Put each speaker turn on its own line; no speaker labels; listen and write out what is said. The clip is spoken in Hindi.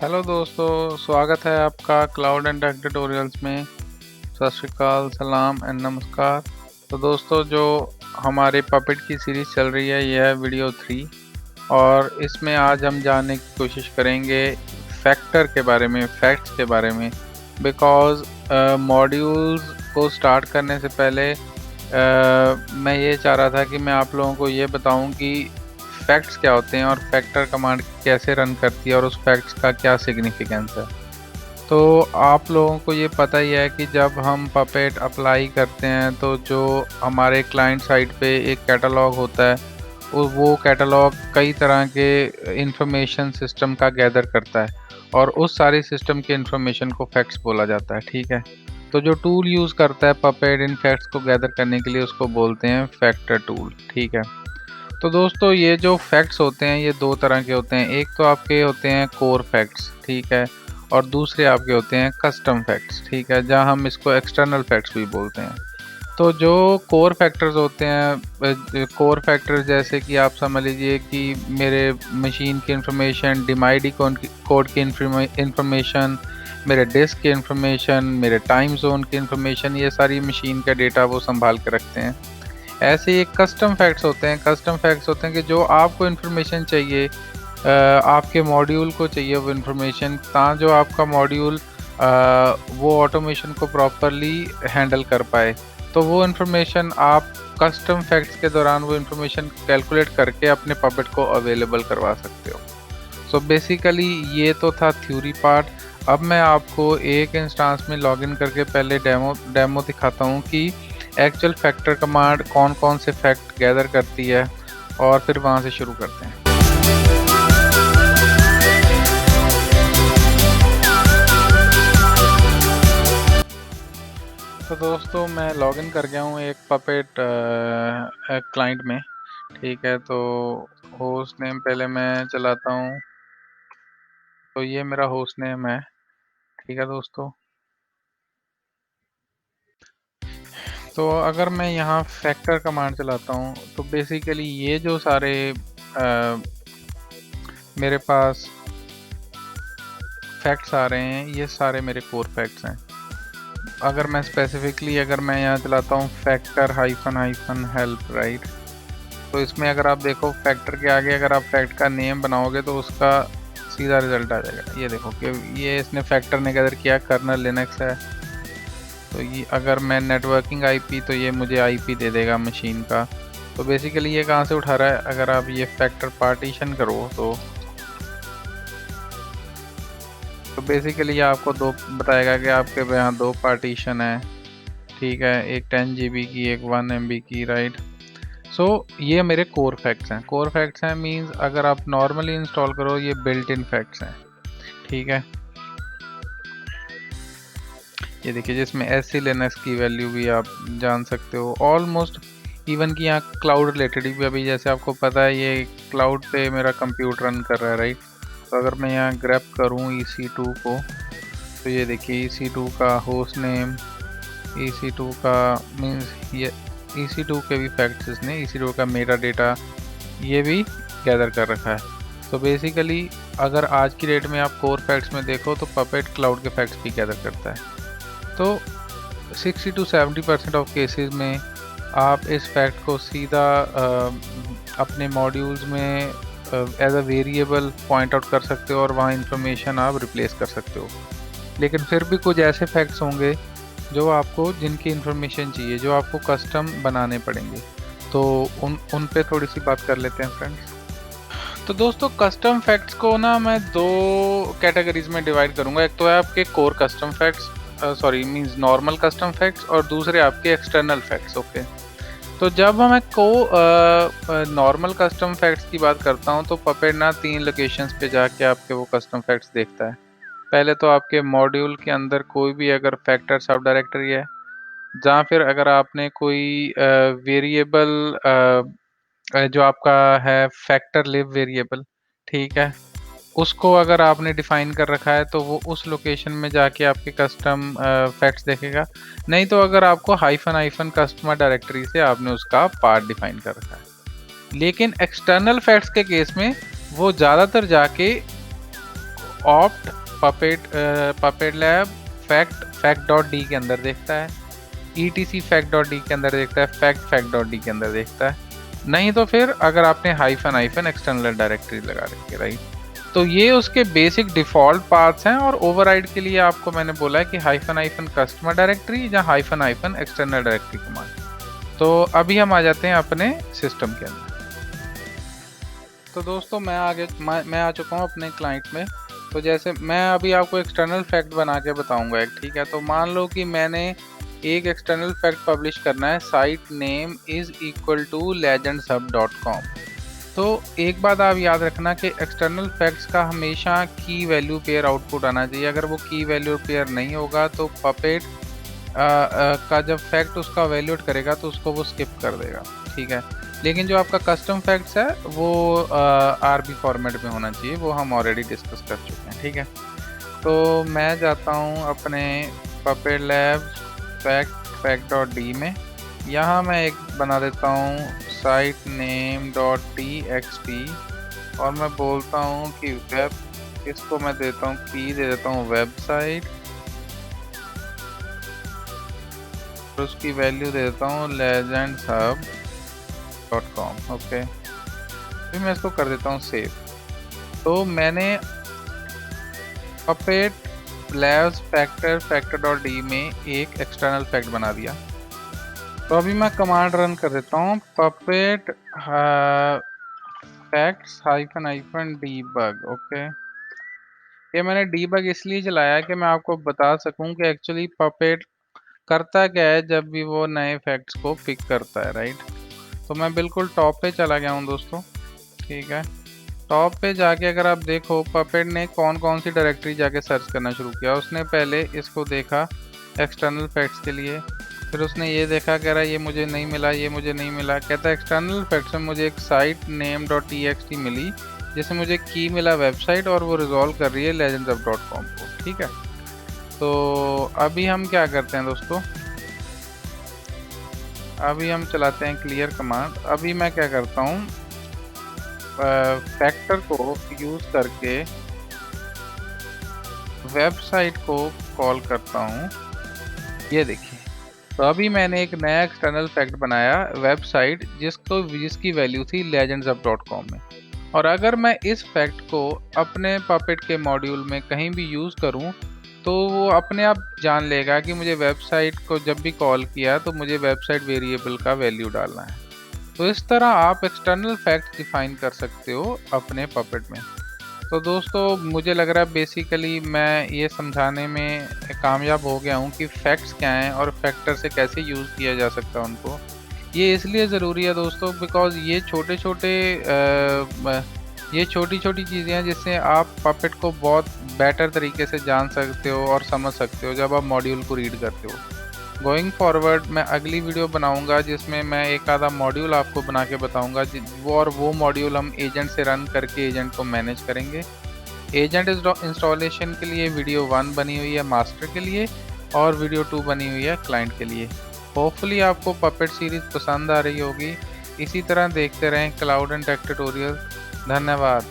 हेलो दोस्तों, स्वागत है आपका क्लाउड एंड टेक ट्यूटोरियल्स में। सत श्री अकाल, सलाम एंड नमस्कार। तो दोस्तों, जो हमारे पपेट की सीरीज़ चल रही है, यह है वीडियो 3 और इसमें आज हम जानने की कोशिश करेंगे फैक्टर के बारे में, फैक्ट्स के बारे में। बिकॉज़ मॉड्यूल्स को स्टार्ट करने से पहले मैं ये चाह रहा था कि मैं आप लोगों को ये बताऊं कि फैक्ट्स क्या होते हैं और फैक्टर कमांड कैसे रन करती है और उस फैक्ट्स का क्या सिग्निफिकेंस है। तो आप लोगों को ये पता ही है कि जब हम पपेट अप्लाई करते हैं तो जो हमारे क्लाइंट साइड पे एक कैटलॉग होता है, वो कैटलॉग कई तरह के इंफॉर्मेशन सिस्टम का गैदर करता है और उस सारी सिस्टम के इंफॉर्मेशन को फैक्ट्स बोला जाता है। ठीक है, तो जो टूल यूज़ करता है पपेट इन फैक्ट्स को गैदर करने के लिए, उसको बोलते हैं फैक्टर टूल। ठीक है, तो दोस्तों, ये जो फैक्ट्स होते हैं ये दो तरह के होते हैं। एक तो आपके होते हैं कोर फैक्ट्स, ठीक है, और दूसरे आपके होते हैं कस्टम फैक्ट्स। ठीक है, जहां हम इसको एक्सटर्नल फैक्ट्स भी बोलते हैं। तो जो कोर फैक्टर्स होते हैं, कोर फैक्टर्स जैसे कि आप समझ लीजिए कि मेरे मशीन की इंफॉर्मेशन, डिमाइडी कोड की इंफॉर्मेशन, मेरे डिस्क की इंफॉर्मेशन, मेरे टाइम जोन की इंफॉर्मेशन, ये सारी मशीन का डेटा वो संभाल के रखते हैं। ऐसे ही कस्टम फैक्ट्स होते हैं। कस्टम फैक्ट्स होते हैं कि जो आपको इन्फॉर्मेशन चाहिए, आपके मॉड्यूल को चाहिए वो इन्फॉर्मेशन, ताकि जो आपका मॉड्यूल वो ऑटोमेशन को प्रॉपरली हैंडल कर पाए। तो वो इन्फॉर्मेशन आप कस्टम फैक्ट्स के दौरान वो इन्फॉर्मेशन कैलकुलेट करके अपने पपेट को अवेलेबल करवा सकते हो। सो बेसिकली ये तो था थ्योरी पार्ट। अब मैं आपको एक इंस्टांस में लॉगिन करके पहले डेमो दिखाता हूँ कि एक्चुअल फैक्टर कमांड कौन कौन से फैक्ट गैदर करती है और फिर वहाँ से शुरू करते हैं। तो दोस्तों, मैं लॉगिन कर गया हूँ एक पपेट क्लाइंट में। ठीक है, तो होस्ट नेम पहले मैं चलाता हूँ। तो ये मेरा होस्ट नेम है। ठीक है दोस्तों, तो अगर मैं यहाँ फैक्टर कमांड चलाता हूँ तो बेसिकली ये जो सारे मेरे पास फैक्ट्स आ रहे हैं, ये सारे मेरे कोर फैक्ट्स हैं। अगर मैं स्पेसिफिकली यहाँ चलाता हूँ factor hyphen hyphen help, right, तो इसमें अगर आप देखो फैक्टर के आगे अगर आप फैक्ट का नेम बनाओगे तो उसका सीधा रिजल्ट आ जाएगा। ये देखो कि ये इसने फैक्टर ने गैदर किया, कर्नल लिनक्स है। तो ये अगर मैं नेटवर्किंग आईपी, तो ये मुझे आईपी दे देगा मशीन का। तो बेसिकली ये कहाँ से उठा रहा है, अगर आप ये फैक्टर पार्टीशन करो तो बेसिकली ये आपको दो बताएगा कि आपके यहाँ दो पार्टीशन है। ठीक है, एक 10 GB की, एक 1 MB की, राइट। सो ये मेरे कोर फैक्ट्स हैं। कोर फैक्ट्स हैं मींस अगर आप नॉर्मली इंस्टॉल करो ये बिल्ट इन फैक्ट्स हैं। ठीक है, ये देखिए जिसमें एससी लिनक्स की वैल्यू भी आप जान सकते हो ऑलमोस्ट। इवन कि यहाँ क्लाउड रिलेटेड भी, अभी जैसे आपको पता है ये क्लाउड पे मेरा कंप्यूटर रन कर रहा है, राइट। तो अगर मैं यहाँ ग्रैब करूँ EC2 को, तो ये देखिए EC2 का होस्ट नेम, EC2 का मीन्स ये EC2 के भी फैक्ट्स इसने, EC2 का मेरा डेटा ये भी गैदर कर रखा है। तो बेसिकली अगर आज की डेट में आप कोर फैक्ट्स में देखो तो पपेट क्लाउड के फैक्ट्स भी गैदर करता है। तो 60 to 70% ऑफ केसेस में आप इस फैक्ट को सीधा अपने मॉड्यूल्स में as a variable point out कर सकते हो और वहाँ इंफॉर्मेशन आप रिप्लेस कर सकते हो। लेकिन फिर भी कुछ ऐसे फैक्ट्स होंगे जो आपको, जिनकी इंफॉर्मेशन चाहिए, जो आपको कस्टम बनाने पड़ेंगे। तो उन पे थोड़ी सी बात कर लेते हैं फ्रेंड्स। तो दोस्तों, कस्टम फैक्ट्स को ना मैं दो कैटेगरीज में डिवाइड करूंगा। एक तो है आपके core custom facts, sorry means normal custom facts, और दूसरे आपके एक्सटर्नल फैक्ट्स। ओके, तो जब मैं नॉर्मल कस्टम फैक्ट्स की बात करता हूं तो पपेट ना 3 लोकेशंस पे जाके आपके वो कस्टम फैक्ट्स देखता है। पहले तो आपके मॉड्यूल के अंदर कोई भी अगर फैक्टर सब डायरेक्टरी है, जहाँ फिर अगर आपने कोई वेरिएबल जो आपका है फैक्टर लिव वेरिएबल, ठीक है, उसको अगर आपने डिफाइन कर रखा है तो वो उस लोकेशन में जाके आपके कस्टम फैक्ट्स देखेगा। नहीं तो अगर आपको हाइफन हाइफन कस्टमर डायरेक्टरी से आपने उसका पार्ट डिफाइन कर रखा है। लेकिन एक्सटर्नल फैक्ट्स के केस में वो ज़्यादातर जाके opt puppet lab fact dot D के अंदर देखता है, etc फैक्ट डॉट डी के अंदर देखता है, फैक्ट डॉट डी के अंदर देखता है। नहीं तो फिर अगर आपने हाइफन एक्सटर्नल डायरेक्टरी लगा रखी है, राइट, तो ये उसके बेसिक डिफ़ॉल्ट पाथ्स हैं। और ओवरराइड के लिए आपको मैंने बोला है कि हाइफन कस्टमर डायरेक्टरी या हाइफन एक्सटर्नल डायरेक्टरी कमांड। तो अभी हम आ जाते हैं अपने सिस्टम के अंदर। तो दोस्तों मैं आ चुका हूँ अपने क्लाइंट में। तो जैसे मैं अभी आपको एक्सटर्नल फैक्ट बना के बताऊंगा एक, ठीक है। तो मान लो कि मैंने एक एक्सटर्नल फैक्ट पब्लिश करना है, site name is equal to legendshub.com। तो एक बात आप याद रखना कि एक्सटर्नल फैक्ट्स का हमेशा की वैल्यू पेयर आउटपुट आना चाहिए। अगर वो की वैल्यू पेयर नहीं होगा तो पपेट का जब फैक्ट उसका वैल्यूट करेगा तो उसको वो स्किप कर देगा, ठीक है। लेकिन जो आपका कस्टम फैक्ट्स है वो आरबी फॉर्मेट में होना चाहिए, वो हम ऑलरेडी डिस्कस कर चुके हैं, ठीक है। तो मैं जाता हूँ अपने puppet lab fact dot D में। यहाँ मैं एक बना देता हूँ साइट नेम डॉट txt और मैं बोलता हूँ कि वेब, इसको मैं देता हूँ की दे देता हूँ वेबसाइट, तो उसकी वैल्यू दे देता हूँ legendshub.com। ओके, फिर मैं इसको कर देता हूँ सेव। तो मैंने puppet labs factor dot D में एक एक्सटर्नल फैक्ट बना दिया। तो अभी मैं कमांड रन कर देता हूँ puppet facts hyphen debug. Okay, ये मैंने डीबग इसलिए चलाया कि मैं आपको बता सकूं कि एक्चुअली पपेट करता क्या है जब भी वो नए फैक्ट्स को पिक करता है, राइट। तो मैं बिल्कुल टॉप पे चला गया हूँ दोस्तों, ठीक है। टॉप पे जाके अगर आप देखो पपेट ने कौन कौन सी डायरेक्टरी जाके सर्च करना शुरू किया। उसने पहले इसको देखा एक्सटर्नल फैक्ट्स के लिए, फिर उसने ये देखा, कह रहा ये मुझे नहीं मिला, ये मुझे नहीं मिला। कहता है एक्सटर्नल फैक्ट्स में मुझे एक साइट नेम डॉट txt मिली जिससे मुझे की मिला वेबसाइट और वो रिजॉल्व कर रही है legendshub.com को, ठीक है। तो अभी हम क्या करते हैं दोस्तों, अभी हम चलाते हैं क्लियर कमांड। अभी मैं क्या करता हूँ फैक्टर को यूज करके वेबसाइट को कॉल करता हूँ, ये देखिए। तो अभी मैंने एक नया एक्सटर्नल फैक्ट बनाया वेबसाइट जिसकी वैल्यू थी legendshub.com में। और अगर मैं इस फैक्ट को अपने पपेट के मॉड्यूल में कहीं भी यूज़ करूं तो वो अपने आप जान लेगा कि मुझे वेबसाइट को जब भी कॉल किया तो मुझे वेबसाइट वेरिएबल का वैल्यू डालना है। तो इस तरह आप एक्सटर्नल फैक्ट डिफाइन कर सकते हो अपने पपेट में। तो दोस्तों मुझे लग रहा है बेसिकली मैं ये समझाने में कामयाब हो गया हूँ कि फैक्ट्स क्या हैं और फैक्टर से कैसे यूज़ किया जा सकता है उनको। ये इसलिए ज़रूरी है दोस्तों बिकॉज़ ये छोटी छोटी चीज़ें हैं जिससे आप पपेट को बहुत बेटर तरीके से जान सकते हो और समझ सकते हो जब आप मॉड्यूल को रीड करते हो। गोइंग फॉरवर्ड मैं अगली वीडियो बनाऊंगा जिसमें मैं एक आधा मॉड्यूल आपको बना के बताऊंगा वो मॉड्यूल हम एजेंट से रन करके एजेंट को मैनेज करेंगे। एजेंट इंस्टॉलेशन के लिए वीडियो 1 बनी हुई है मास्टर के लिए और वीडियो 2 बनी हुई है क्लाइंट के लिए। होपफुली आपको पपेट सीरीज पसंद आ रही होगी। इसी तरह देखते रहें क्लाउड एंड टेक ट्यूटोरियल। धन्यवाद।